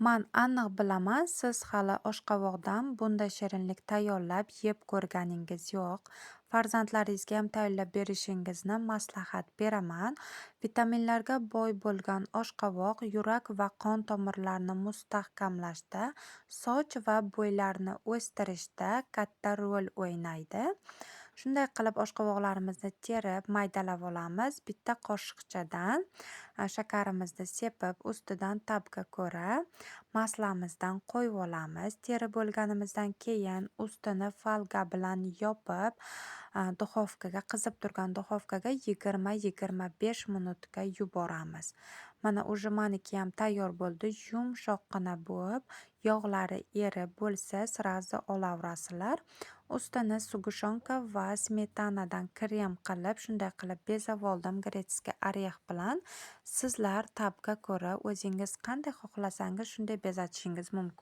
Man aniq bilaman, siz hali oshqovoqdan bunday shirinlik tayyorlab yeb ko'rganingiz yo'q. Farzandlaringizgayam tayyorlab berishingizni maslahat beraman. Vitaminlarga boy bo'lgan oshqovoq yurak va qon tomirlarini mustahkamlashda, soch va bo'ylarni o'stirishda katta rol o'ynaydi. Shunday qilib oshqovoqlarimizni terib, maydalab olamiz. Bitta qoshiqchadan shakarimizni sepib, ustidan tabga ko'ra maslamizdan qo'yib olamiz. Terib bo'lganimizdan keyin ustini folga bilan yopib, qizib turgan duxovkaga 20-25 minutga yuboramiz. Mana ujmanikiyam tayyor bo'ldi. Yumshoqqina bo'lib, yog'lari erib bo'lsa, srazi olaverasizlar. Ustini sug'ushonka va smetanadan krem qilib, shunday qilib bezab oldim gretskiy oreh bilan. Sizlar tabga ko'ra o'zingiz qanday xohlasangiz shunday bezatishingiz mumkin.